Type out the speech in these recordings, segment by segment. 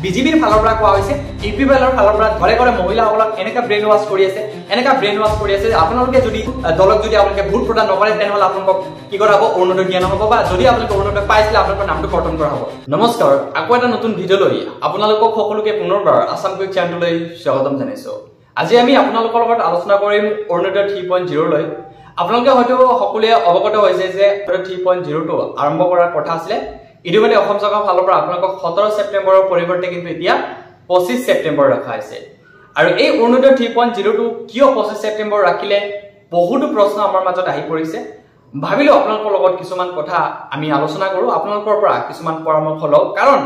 বিজেপিৰ ফালৰ পৰা কোৱা হৈছে ইউপিপিএলৰ ফালৰ পৰা ঘৰে ঘৰে মহিলাসকলক এনেকা ব্ৰেইন ৱাশ কৰি আছে আপোনালোকে যদি দলক যদি আপোনালোকে ভোট প্ৰদান নকৰে তেনেহলে আপোনালোকক কি কৰা হ'ব অৰুণোদয় দিয়া নহ'ব বা যদি আপোনালোকে অৰুণোদয় পাইছিলে আপোনালোকৰ নামটো কৰ্তন কৰা হ'ব। নমস্কাৰ, আকৌ এটা নতুন ভিডিঅ' লৈ আপোনালোকক সকলোকে পুনৰবাৰ আসাম কুইক চেনেললৈ স্বাগতম জনাইছো। আজি আমি আপোনালোকৰ লগত আলোচনা কৰিম অৰুণোদয় 3.0 লৈ। আপোনালোকে হয়তো সকলোৱে অৱগত হৈছে যে 3.0টো আৰম্ভ কৰাৰ কথা আছিলে। ইতিমধ্যে অসম চৰকাৰৰ ফালৰ পৰা আপোনালোকক 17 ছেপ্টেম্বৰৰ পৰিৱৰ্তে কিন্তু এতিয়া 25 ছেপ্টেম্বৰ ৰখা হৈছে। আৰু এই অৰুণোদয় 3.0টো কিয় 25 ছেপ্টেম্বৰ ৰাখিলে বহুতো প্ৰশ্ন আমাৰ মাজত আহি পৰিছে। ভাবিলো আপোনালোকৰ লগত কিছুমান কথা আমি আলোচনা কৰো, আপোনালোকৰ পৰা কিছুমান পৰামৰ্শ লওঁ। কাৰণ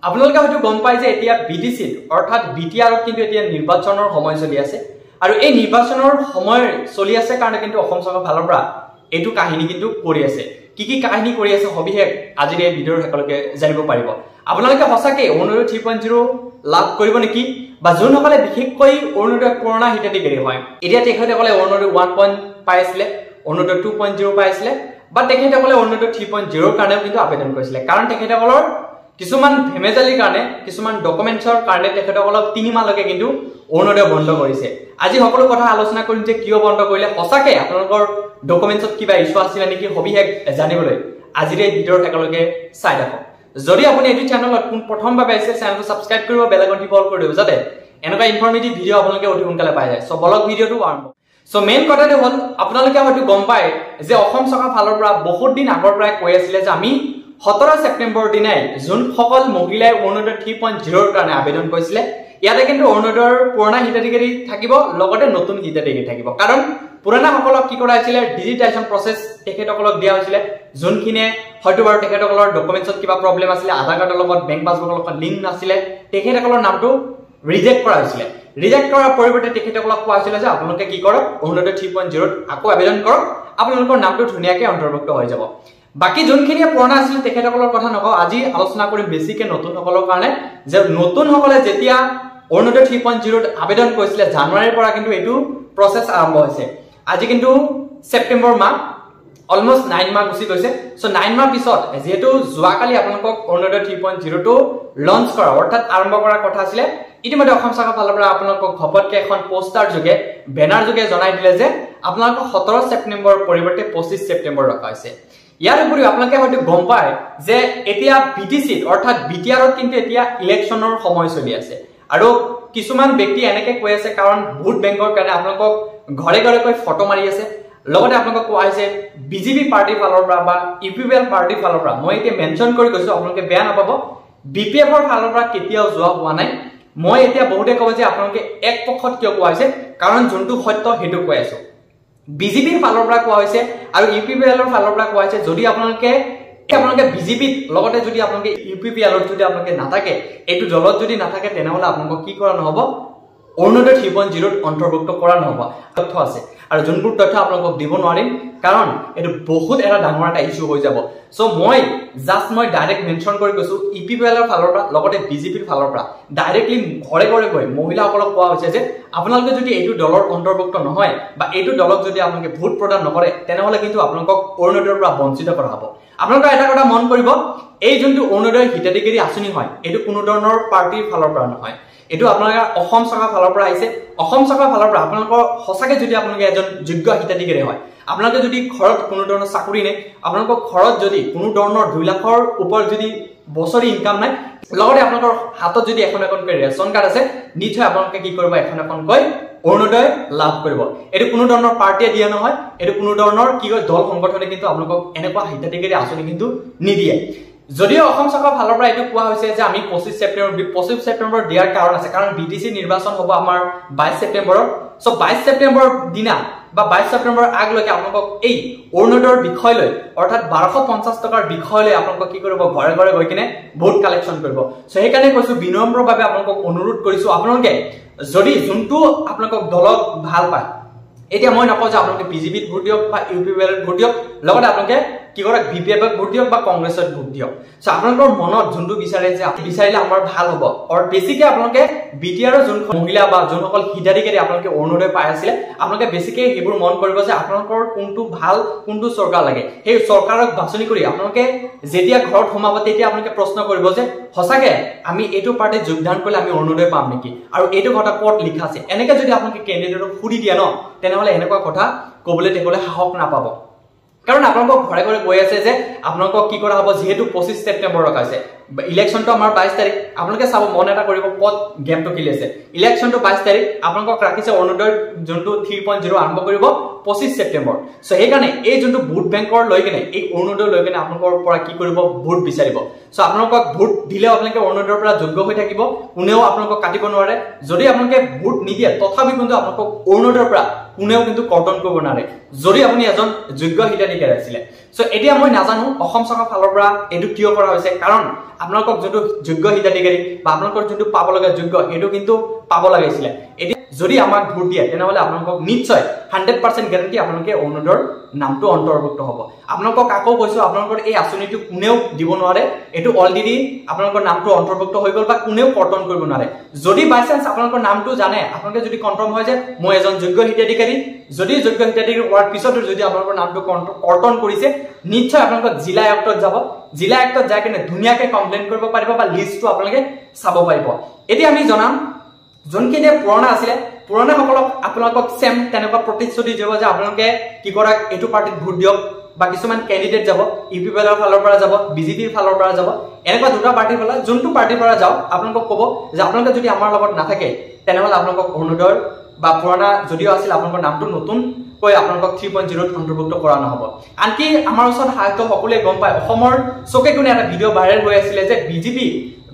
আপোনালোকে হয়তো গম পায় যে এতিয়া বিটিচিত অৰ্থাৎ বিটিআৰত কিন্তু এতিয়া নিৰ্বাচনৰ সময় চলি আছে। আৰু এই নিৰ্বাচনৰ সময় চলি আছে কাৰণে কিন্তু অসম চৰকাৰৰ ফালৰ পৰা এইটো কাহিনী কিন্তু কৰি আছে। কি কাহিনী কৰি আছে সবিশেষ আজিৰ এই ভিডিঅ'ৰ শেষলৈকে জানিব পাৰিব। আপোনালোকে সঁচাকে অৰুণোদয় 3.0 লাভ কৰিব নেকি, বা যোনসকলে বিশেষকৈ অৰুণোদয় পুৰণা হিতাধিকাৰী হয়, এতিয়া তেখেতসকলে অৰুণোদয় 1 পাই আছিলে, অৰুণোদয় 2.0 পাই আছিলে, বা তেখেতসকলে অৰুণোদয় 3.0 কাৰণেও কিন্তু আবেদন কৰিছিলে। কাৰণ তেখেতসকলৰ কিছুমান ভেমেজালিৰ কাৰণে, কিছুমান ডকুমেণ্টছৰ কাৰণে তেখেতসকলক 3 মাহলৈকে কিন্তু অৰুণোদয় বন্ধ কৰিছে। আজি সকলো কথা আলোচনা কৰিম যে কিয় বন্ধ কৰিলে, সঁচাকে আপোনালোকৰ ডকুমেণ্টছত কিবা ইছ্যু আছিলে নেকি সবিশেষ জানিবলৈ আজিৰ এই ভিডিঅ'ৰ শেষলৈকে চাই থাকক। যদি আপুনি এইটো চেনেলত প্ৰথমবাৰ আহিছে চেনেলটো ছাবস্ক্ৰাইব কৰিব, বেল আইকনটো অল কৰি দিব যাতে এনেকুৱা ইনফৰমেটিভ ভিডিঅ' আপোনালোকে অতি সোনকালে পাই যায়। চ' বলক ভিডিঅ'টো আৰম্ভ। চ' মেইন কথাটো হ'ল আপোনালোকে হয়তো গম পায় যে অসম চৰকাৰৰ ফালৰ পৰা বহুত দিন আগৰ পৰাই কৈ আছিলে যে আমি 17 ছেপ্টেম্বৰ দিনাই যোনসকল মহিলাই অৰুণোদয় 3.0ৰ কাৰণে আবেদন কৰিছিলে ইয়াতে কিন্তু অৰুণোদয়ৰ পুৰণা হিতাধিকাৰী থাকিব, লগতে নতুন হিতাধিকাৰী থাকিব। কাৰণ পুৰণাসকলক কি কৰা হৈছিলে ডিজিটাইজেশ্যন প্ৰচেছ তেখেতসকলক দিয়া হৈছিলে, যোনখিনিয়ে হয়তো বাৰু তেখেতসকলৰ ডকুমেণ্টছত কিবা প্ৰব্লেম আছিলে, আধাৰ কাৰ্ডৰ লগত বেংক পাছবুকৰ লগত লিংক নাছিলে, তেখেতসকলৰ নামটো ৰিজেক্ট কৰা হৈছিলে। ৰিজেক্ট কৰাৰ পৰিৱৰ্তে তেখেতসকলক কোৱা হৈছিলে যে আপোনালোকে কি কৰক অৰুণোদয় 3.0ত আকৌ আবেদন কৰক, আপোনালোকৰ নামটো ধুনীয়াকৈ অন্তৰ্ভুক্ত হৈ যাব। বাকী যোনখিনিয়ে পুৰণা আছিল তেখেতসকলৰ কথা নকওঁ, আজি আলোচনা কৰিম বেছিকে নতুনসকলৰ কাৰণে যে নতুনসকলে যেতিয়া অৰুণোদয় 3.0ত আবেদন কৰিছিলে জানুৱাৰীৰ পৰা কিন্তু এইটো প্ৰচেছ আৰম্ভ হৈছে। আজি কিন্তু ছেপ্টেম্বৰ মাহ, অলমষ্ট 9 মাহ গুচি গৈছে। চ' 9 মাহ পিছত যিহেতু যোৱাকালি আপোনালোকক অৰুণোদয় 3.0টো লঞ্চ কৰা অৰ্থাৎ আৰম্ভ কৰাৰ কথা আছিলে, ইতিমধ্যে অসম চৰকাৰৰ ফালৰ পৰা আপোনালোকক ঘপতকে এখন পোষ্টাৰ যোগে বেনাৰ যোগে জনাই দিলে যে আপোনালোকক 17 ছেপ্টেম্বৰৰ পৰিৱৰ্তে 25 ছেপ্টেম্বৰ ৰখা হৈছে। ইয়াৰ উপৰিও আপোনালোকে হয়তো গম পায় যে এতিয়া বিটিচিত অৰ্থাৎ বিটিআৰত কিন্তু এতিয়া ইলেকশ্যনৰ সময় চলি আছে। আৰু কিছুমান ব্যক্তি এনেকে কৈ আছে কাৰণ ভোট বেংকৰ কাৰণে আপোনালোকক ঘৰে ঘৰে কৈ ফটো মাৰি আছে। লগতে আপোনালোকক কোৱা হৈছে বিজেপি পাৰ্টিৰ ফালৰ পৰা বা ইউপিপিএল পাৰ্টিৰ ফালৰ পৰা, মই এতিয়া মেনশ্যন কৰি কৈছো আপোনালোকে বেয়া নাপাব, বিপিএফৰ ফালৰ পৰা কেতিয়াও যোৱা হোৱা নাই। মই এতিয়া বহুতে ক'ব যে আপোনালোকে এক পক্ষত কিয় কোৱা হৈছে, কাৰণ যোনটো সত্য সেইটো কৈ আছো। বিজেপিৰ ফালৰ পৰা কোৱা হৈছে আৰু ইউপিপিএলৰ ফালৰ পৰা কোৱা হৈছে যদি আপোনালোকে বিজেপিত লগতে যদি আপোনালোকে ইউপিপিএলত যদি আপোনালোকে নাথাকে, এইটো দলত যদি নাথাকে তেনেহলে আপোনালোকক কি কৰা নহব অৰুণোদয় 3.0ত অন্তৰ্ভুক্ত কৰা নহব। তথ্য আছে আৰু যোনবোৰ তথ্য আপোনালোকক দিব নোৱাৰিম কাৰণ এইটো বহুত এটা ডাঙৰ এটা ইছ্যু হৈ যাব। চ' মই ডাইৰেক্ট মেনশ্যন কৰি কৈছো ইউপিপিএলৰ ফালৰ পৰা লগতে বিজেপিৰ ফালৰ পৰা ডাইৰেক্টলি ঘৰে ঘৰে গৈ মহিলাসকলক কোৱা হৈছে যে আপোনালোকে যদি এইটো দলৰ অন্তৰ্ভুক্ত নহয় বা এইটো দলক যদি আপোনালোকে ভোট প্ৰদান নকৰে তেনেহলে কিন্তু আপোনালোকক অৰুণোদয়ৰ পৰা বঞ্চিত কৰা হ'ব। আপোনালোকে এটা কথা মন কৰিব, এই যোনটো অৰুণোদয় হিতাধিকাৰী আঁচনি হয় এইটো কোনো ধৰণৰ পাৰ্টিৰ ফালৰ পৰা নহয়, এইটো আপোনালোকৰ অসম চৰকাৰৰ ফালৰ পৰা আহিছে। অসম চৰকাৰৰ ফালৰ পৰা আপোনালোকৰ সঁচাকে যদি আপোনালোকে এজন যোগ্য হিতাধিকাৰী হয়, আপোনালোকে যদি ঘৰত কোনো ধৰণৰ চাকৰি নাই, আপোনালোকৰ ঘৰত যদি কোনো ধৰণৰ 2 লাখৰ ওপৰত যদি বছৰি ইনকাম নাই, লগতে আপোনালোকৰ হাতত যদি এখনকৈ ৰেচন কাৰ্ড আছে, নিশ্চয় আপোনালোকে কি কৰিব এখনকৈ অৰুণোদয় লাভ কৰিব। এইটো কোনো ধৰণৰ পাৰ্টিয়ে দিয়া নহয়, এইটো কোনো ধৰণৰ কি কয় দল সংগঠনে কিন্তু আপোনালোকক এনেকুৱা হিতাধিকাৰী আঁচনি কিন্তু নিদিয়ে। যদিও অসম চৰকাৰৰ ফালৰ পৰা এইটো কোৱা হৈছে যে আমি 25 ছেপ্টেম্বৰ দিয়াৰ কাৰণ আছে, কাৰণ বিটিচি নিৰ্বাচন হ'ব আমাৰ 22 ছেপ্টেম্বৰত। চ' 22 ছেপ্টেম্বৰৰ দিনা বা 22 ছেপ্টেম্বৰৰ আগলৈকে আপোনালোকক এই অৰুণোদয়ৰ বিষয় লৈ অৰ্থাৎ 1250 টকাৰ বিষয় লৈ আপোনালোকক কি কৰিব ঘৰে ঘৰে গৈ কিনে ভোট কালেকশ্যন কৰিব। চ' সেইকাৰণে কৈছো বিনম্ৰভাৱে আপোনালোকক অনুৰোধ কৰিছো আপোনালোকে যদি যোনটো আপোনালোকক দলক ভাল পায়, এতিয়া মই নকওঁ যে আপোনালোকে বিজেপিত ভোট দিয়ক বা ইউপিপিএলত ভোট দিয়ক, লগতে আপোনালোকে কি কৰক বিপিএফক ভোট দিয়ক বা কংগ্ৰেছত ভোট দিয়ক সো আপোনালোকৰ মনত যোনটো বিচাৰে যে বিচাৰিলে আমাৰ ভাল হ'ব আৰু বেছিকে আপোনালোকে বিটিআৰৰ যোনখন মহিলা বা যোনসকল হিতাধিকাৰী আপোনালোকে অৰুণোদয় পাই আছিল আপোনালোকে বেছিকে সেইবোৰ মন কৰিব যে আপোনালোকৰ কোনটো ভাল কোনটো চৰকাৰ লাগে সেই চৰকাৰক বাছনি কৰি আপোনালোকে যেতিয়া ঘৰত সোমাব তেতিয়া আপোনালোকে প্ৰশ্ন কৰিব যে হসাকে আমি এইটো পাৰ্টিত যোগদান কৰিলে আমি অৰুণোদয় পাম নেকি আৰু এইটো কথা ক'ত লিখা আছে এনেকে যদি আপোনালোকে ক্যান্ডিডেটক সুধি দিয়া ন তেনেহলে এনেকুৱা কথা কবলৈ তেকলে সাহস নাপাব কাৰণ আপোনালোকক ঘৰে ঘৰে গৈ আছে যে আপোনালোকক কি কৰা হ'ব যেহেতু 25 সেপ্টেম্বৰ ৰখাইছে ইলেকশনটো আমাৰ 22 তাৰিখ আপোনালোকে চাব মন এটা কৰিব পদ গেমটো কি লৈছে ইলেকশনটো 22 তাৰিখ আপোনালোকক ৰাখিছে অৰুণোদয় যোনটো 3.0 আৰম্ভ কৰিব 25 সেপ্টেম্বৰ সো এইকাৰণে এই যোনটো ভোট বেংকৰ লৈ কিনে এই অৰুণোদয় লৈ কিনে আপোনালোকৰ পৰা কি কৰিব ভোট বিচাৰিব সো আপোনালোকক ভোট দিলে আপোনালোকে অৰুণোদয়ৰ পৰা যোগ্য হৈ থাকিব কোনেও আপোনালোকক কাটিব নোৱাৰে যদি আপোনালোকে ভোট নিদিয়ে তথাপি কিন্তু আপোনালোকক অৰুণোদয়ৰ পৰা কোনেও কিন্তু কৰ্তন কৰিব নোৱাৰে যদি আপুনি এজন যোগ্য হিতাধিকাৰী আছিল সো এতিয়া মই নাজানো অসম চৰকাৰৰ ফালৰ পৰা এটো কিয় কৰা হৈছে কাৰণ আপোনালোকক যোনটো যোগ্য হিতাধিকাৰী বা আপোনালোকৰ যোনটো পাব লগা যোগ্য এটো কিন্তু পাব লাগিছিল এতিয়া যদি আমাক ভোট দিয়ে তেনেহলে আপোনালোকক নিশ্চয় 100% গ্যাৰান্টি আপোনালোকে অৰুণোদয়ৰ নামটো অন্তৰ্ভুক্ত হ'ব আপোনালোকক আকৌ কৈছো আপোনালোকৰ এই আঁচনিটো কোনেও দিব নোৱাৰে এটো অলৰেডি আপোনালোকৰ নামটো অন্তৰ্ভুক্ত হৈ গল বা কোনেও কৰ্তন কৰিব নোৱাৰে যদি বাই চান্স আপোনালোকৰ নামটো জানে আপোনালোকে যদি কনফাৰ্ম হয় যে মই এজন যোগ্য হিতাধিকাৰী যদি যোগ্য হিতাধিকাৰী হোৱাৰ পিছতো যদি আপোনালোকৰ নামটো কৰ্তন কৰিছে নিশ্চয় আপোনালোক জিলা আয়ুক্তত যাব জিলা আয়ুক্তত যাই কিনে ধুনিয়াকে কমপ্লেইন কৰিব পাৰিব বা লিষ্টটো আপোনালোকে চাব পাৰিব এতিয়া আমি জনাম যোনখিনি পুৰণা আছিল পুৰণা সকলক আপোনালোকক সেম তেনেকুৱা প্ৰতিশ্ৰুতি দিব যে আপোনালোকে কি কৰা এটো পাৰ্টিত ভোট দিয়ক বা কিছুমান ক্যান্ডিডেট যাব ইপিপিএলৰ ফালৰ পৰা যাব বিজেপিৰ ফালৰ পৰা যাব এনেকুৱা দুটা পাৰ্টিৰ ফালৰ যোনটো পাৰ্টিৰ পৰা যাও আপোনালোকক ক'ব যে আপোনালোকে যদি আমাৰ লগত নাথাকে তেনেহলে আপোনালোকক অৰুণোদয় বা পুৰণা যদিও আছিল আপোনালোকৰ নামটো নতুন কৈ আপোনালোকক 3.0 অন্তৰ্ভুক্ত কৰা নহব আনকি আমাৰ ওচৰত হাইতো সকলোৱে গম পায় অসমৰ চকে কোনে এটা ভিডিও ভাইৰেল হৈ আছিল যে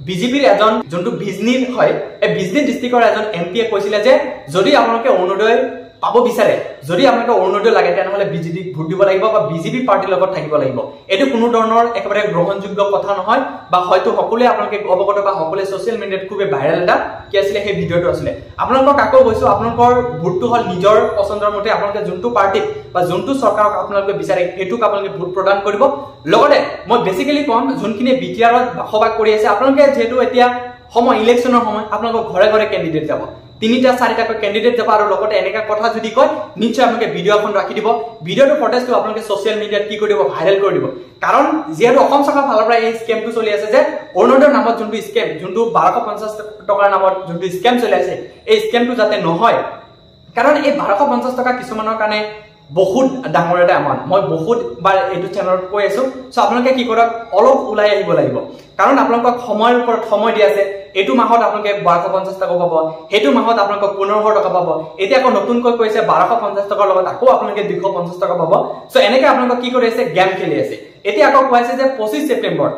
বিজেপিৰ এজন যোনটো বিজনিৰ হয় এই বিজনি ডিস্ট্ৰিক্টৰ এজন এমপিয়ে কৈছিল যে যদি আপোনালোকে অৰুণোদয় পাব বিচাৰে যদি আপোনালোকে অৰুণোদয় লাগে তেনেহলে বিজেপি ভোট দিব লাগিব বা বিজেপি পাৰ্টিৰ লগত থাকিব লাগিব এটো কোনো ধৰণৰ একেবাৰে গ্ৰহণযোগ্য কথা নহয় বা হয়তো সকলোৱে আপোনালোকে অৱগত বা সকলোৱে সোশ্যাল মিডিয়াত খুব ভাইৰেল এটা কি আছিল সেই ভিডিওটো আছিল আপোনালোকক আকৌ কৈছো আপোনালোকৰ ভোটটো হল নিজৰ পছন্দৰ মতে আপোনালোকে যোনটো পাৰ্টি বা যোনটো চৰকাৰক আপোনালোকে বিচাৰে এটুক আপোনালোকে ভোট প্ৰদান কৰিব লগতে মই বেসিক্যালি কোন যোনখিনি বিটিআৰত বসবাস কৰি আছে আপোনালোকে যেহেতু এতিয়া সময় ইলেকশনৰ সময় আপোনালোক ঘৰে ঘৰে ক্যান্ডিডেট যাব তিনিটা চাৰিটাকৈ ক্যান্ডিডেট যাব আৰু লগতে এনেকা কথা যদি কয় নিশ্চয় আপোনালোকে ভিডিও এখন ৰাখি দিব ভিডিওটো ফটেজটো আপোনালোকে সোশ্যাল মিডিয়াত কি কৰিব ভাইৰেল কৰি দিব কাৰণ যেহেতু অসম চৰকাৰৰ ফালৰ পৰা এই স্কেমটো চলি আছে যে অৰুণোদয়ৰ নামত যোনটো স্কেম যোনটো 1250 টকাৰ নামত যোনটো স্কেম চলি আছে এই স্কেমটো যাতে নহয় কাৰণ এই 1250 টকা কিছুমানৰ কাৰণে বহুত ডাঙৰ এটা এমাউন্ট মই বহুত বাৰ এটো চেনেলত কৈ আছো সো আপোনালোকে কি কৰক অলপ উলাই আহিব লাগিব কাৰণ আপোনালোকক সময়ৰ ওপৰত সময় দি আছে এটো মাহত আপোনালোকে 1250 টকা পাব হেতু মাহত আপোনালোকক 1500 টকা পাব এতিয়া আকৌ নতুনকৈ কৈছে 1250 টকাৰ লগত আকৌ আপোনালোকে 250 টকা পাব সো এনেকৈ আপোনালোক কি কৰি আছে গেম খেলি আছে এতিয়া আকৌ কৈছে যে 25 সেপ্টেম্বৰ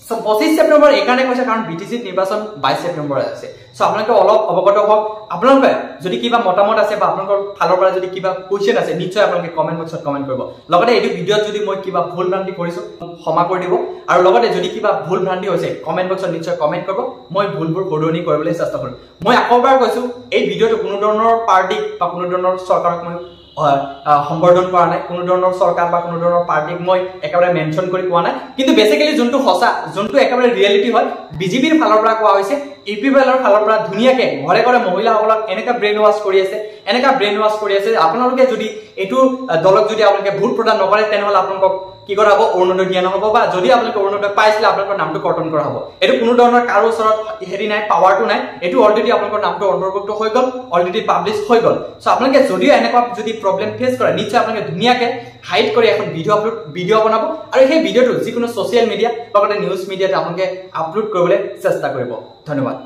সো 25 সেপ্টেম্বৰ একাৰণে কৈছে কাৰণ বিটিসি নিৰ্বাচন 22 সেপ্টেম্বৰ আছে সো আপোনালোকে অলপ অৱগত হওক আপোনালোকে যদি কিবা মতামত আছে বা আপোনালোকৰ ফালৰ পৰা যদি কিবা কোৱেশ্চন আছে নিশ্চয় আপোনালোকে কমেন্ট বক্সত কমেন্ট কৰিব লগতে এই ভিডিওত যদি মই কিবা ভুল ভ্ৰান্তি কৰিছো ক্ষমা কৰি দিব আৰু লগতে যদি কিবা ভুল ভ্ৰান্তি হৈছে কমেন্ট বক্সত নিশ্চয় কমেন্ট কৰিব মই ভুলবোৰ শুধৰণি কৰিবলৈ চেষ্টা কৰিম মই আকৌবাৰ কৈছো এই ভিডিওটো কোনো ধৰণৰ পাৰ্টি বা কোনো ধৰণৰ চৰকাৰক মই সম্বৰ্ধন কৰা নাই কোনো ধৰণৰ চৰকাৰ বা কোনো ধৰণৰ পাৰ্টিক মই একেবাৰে মেনশন কৰি কোৱা নাই কিন্তু বেসিক্যালি যোনটো হসা যোনটো একেবাৰে ৰিয়েলিটি হয় বিজেপিৰ ফালৰ পৰা কোৱা হৈছে ইপিপিএলৰ ফালৰ পৰা ধুনিয়াকে ঘৰে ঘৰে মহিলাসকলক এনেকা ব্ৰেইন ওয়াশ কৰি আছে আপোনালোকে যদি এটো দলক যদি আপোনালোকে ভোট প্ৰদান নকৰে তেনেহলে আপোনালোকক কি কৰা হ'ব অৰুণোদয় দিয়া নহব বা যদি আপোনালোকে অৰুণোদয় পাইছিল আপোনালোকৰ নামটো কৰ্তন কৰা হ'ব এটো কোনো ধৰণৰ কাৰো ওচৰত হেৰি নাই পাৱাৰটো নাই এটো অলৰেডি আপোনালোকৰ নামটো অন্তৰ্ভুক্ত হৈ গল অলৰেডি পাবলিশ হৈ গল সো আপোনালোকে যদি এনেকুৱা যদি প্ৰবলেম ফেস কৰে নিশ্চয় আপোনালোকে ধুনিয়াকে হাইড কৰি এখন ভিডিও বনাব আৰু সেই ভিডিওটো যিকোনো সোশ্যাল মিডিয়া লগতে নিউজ মিডিয়াত আপোনালোকে আপলোড কৰিবলৈ চেষ্টা কৰিব ধন্যবাদ